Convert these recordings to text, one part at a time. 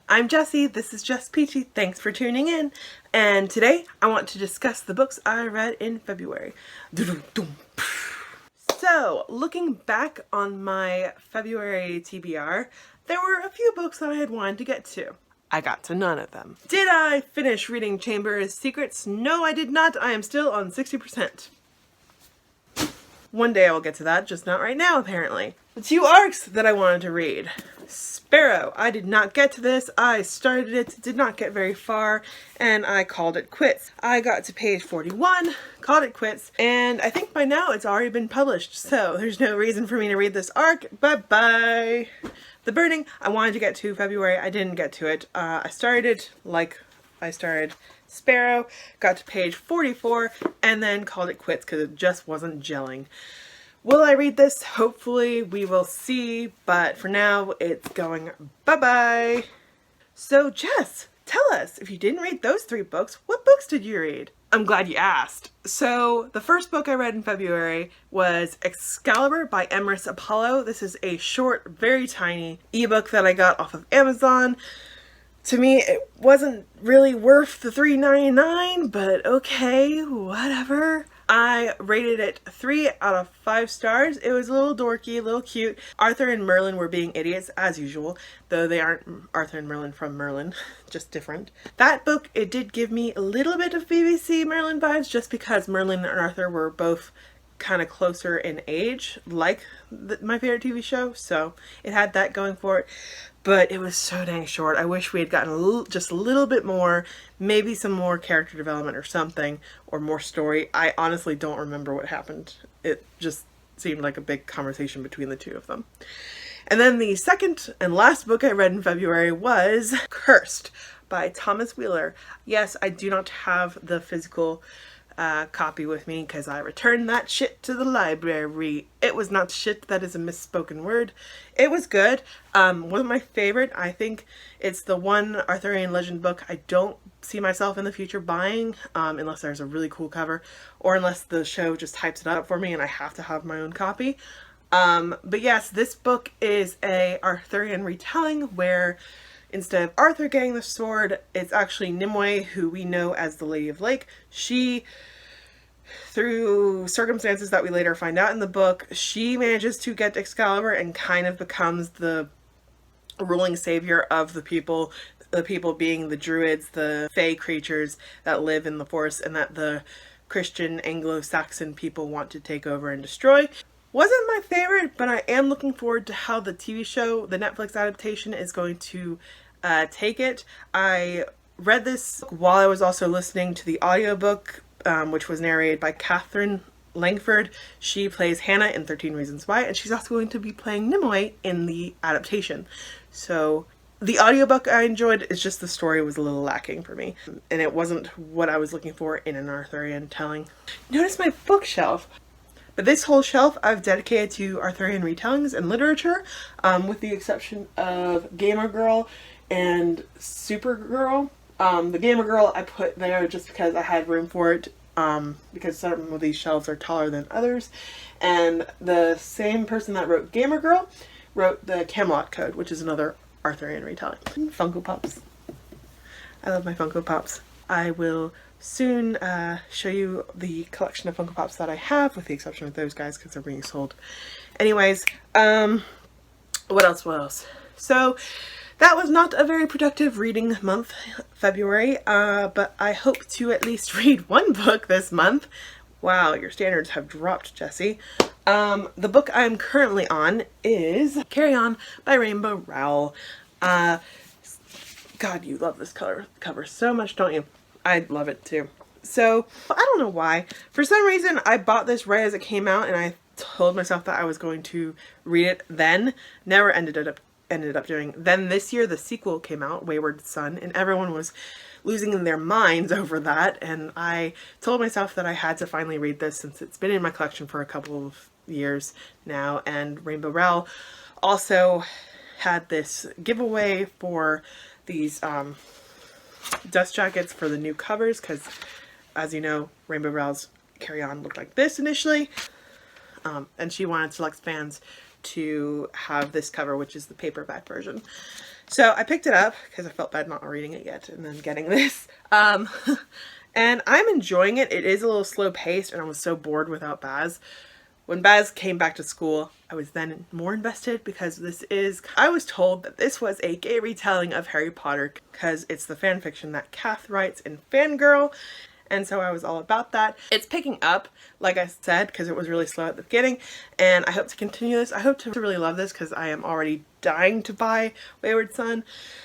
I'm Jessie, this is JessPeachee, thanks for tuning in, and today I want to discuss the books I read in February. So, looking back on my February TBR, there were a few books that I had wanted to get to. I got to none of them. Did I finish reading Chamber's Secrets? No, I did not. I am still on 60%. One day I will get to that, just not right now, apparently. The two arcs that I wanted to read. Sparrow. I did not get to this. I started it, did not get very far, and I called it quits. I got to page 41, called it quits, and I think by now it's already been published, so there's no reason for me to read this arc. Bye-bye. The Burning, I wanted to get to February. I didn't get to it. I started like I started Sparrow, got to page 44, and then called it quits because it just wasn't gelling. Will I read this? Hopefully, we will see, but for now, it's going bye-bye. So, Jess, tell us, if you didn't read those 3 books, what books did you read? I'm glad you asked. So, the first book I read in February was Excalibur by Emrys Apollo. This is a short, very tiny ebook that I got off of Amazon. To me, it wasn't really worth the $3.99, but okay, whatever. I rated it 3 out of 5 stars. It was a little dorky, a little cute. Arthur and Merlin were being idiots, as usual, though they aren't Arthur and Merlin from Merlin, just different. That book, it did give me a little bit of BBC Merlin vibes, just because Merlin and Arthur were both kind of closer in age, like my favorite TV show, so it had that going for it. But it was so dang short. I wish we had gotten just a little bit more, maybe some more character development or something, or more story. I honestly don't remember what happened. It just seemed like a big conversation between the two of them. And then the second and last book I read in February was Cursed by Thomas Wheeler. Yes, I do not have the physical copy with me because I returned that shit to the library. It was not shit, that is a misspoken word. It was good. Wasn't my favorite. I think it's the one Arthurian legend book I don't see myself in the future buying, unless there's a really cool cover, or unless the show just hypes it up for me and I have to have my own copy. But yes, this book is a Arthurian retelling where instead of Arthur getting the sword, it's actually Nimue, who we know as the Lady of Lake. She, through circumstances that we later find out in the book, she manages to get Excalibur and kind of becomes the ruling savior of the people being the druids, the fey creatures that live in the forest and that the Christian Anglo-Saxon people want to take over and destroy. Wasn't my favorite, but I am looking forward to how the TV show, the Netflix adaptation, is going to take it. I read this while I was also listening to the audiobook, which was narrated by Catherine Langford. She plays Hannah in 13 Reasons Why, and she's also going to be playing Nimue in the adaptation. So the audiobook I enjoyed, it's just the story was a little lacking for me, and it wasn't what I was looking for in an Arthurian telling. Notice my bookshelf. But this whole shelf I've dedicated to Arthurian retellings and literature, with the exception of Gamer Girl and Supergirl. The Gamer Girl I put there just because I had room for it, because some of these shelves are taller than others. And the same person that wrote Gamer Girl wrote the Camelot Code, which is another Arthurian retelling. Funko Pops. I love my Funko Pops. I will soon show you the collection of Funko Pops that I have, with the exception of those guys because they're being sold. Anyways, what else? So that was not a very productive reading month, February, but I hope to at least read one book this month. Wow, your standards have dropped, Jessie. The book I'm currently on is Carry On by Rainbow Rowell. God, you love this cover so much, don't you? I love it too. So, I don't know why. For some reason, I bought this right as it came out, and I told myself that I was going to read it then. Never ended up doing. Then this year, the sequel came out, Wayward Son, and everyone was losing their minds over that, and I told myself that I had to finally read this since it's been in my collection for a couple of years now, and Rainbow Rowell also had this giveaway for these dust jackets for the new covers, because as you know, Rainbow Rowell's Carry On looked like this initially, and she wanted select fans to have this cover, which is the paperback version. So I picked it up because I felt bad not reading it yet and then getting this. And I'm enjoying it. It is a little slow paced, and I was so bored without Baz. When Baz came back to school, I was then more invested because I was told that this was a gay retelling of Harry Potter because it's the fan fiction that Kath writes in Fangirl. And so I was all about that. It's picking up, like I said, because it was really slow at the beginning, and I hope to continue this. I hope to really love this because I am already dying to buy Wayward Son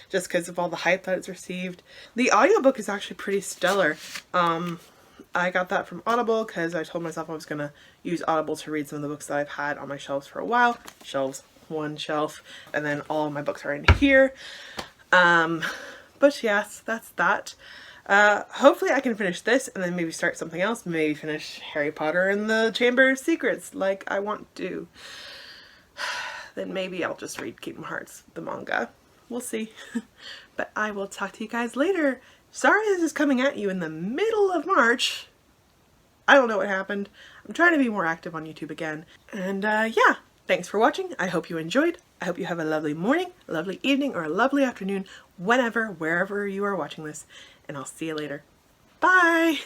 just because of all the hype that it's received. The audiobook is actually pretty stellar. I got that from Audible because I told myself I was going to use Audible to read some of the books that I've had on my shelves for a while. Shelves, one shelf, and then all of my books are in here. But yes, that's that. Hopefully I can finish this and then maybe start something else. Maybe finish Harry Potter and the Chamber of Secrets like I want to. Then maybe I'll just read Kingdom Hearts, the manga. We'll see. But I will talk to you guys later. Sorry this is coming at you in the middle of March. I don't know what happened. I'm trying to be more active on YouTube again. And yeah, thanks for watching. I hope you enjoyed. I hope you have a lovely morning, a lovely evening, or a lovely afternoon, whenever, wherever you are watching this. And I'll see you later. Bye!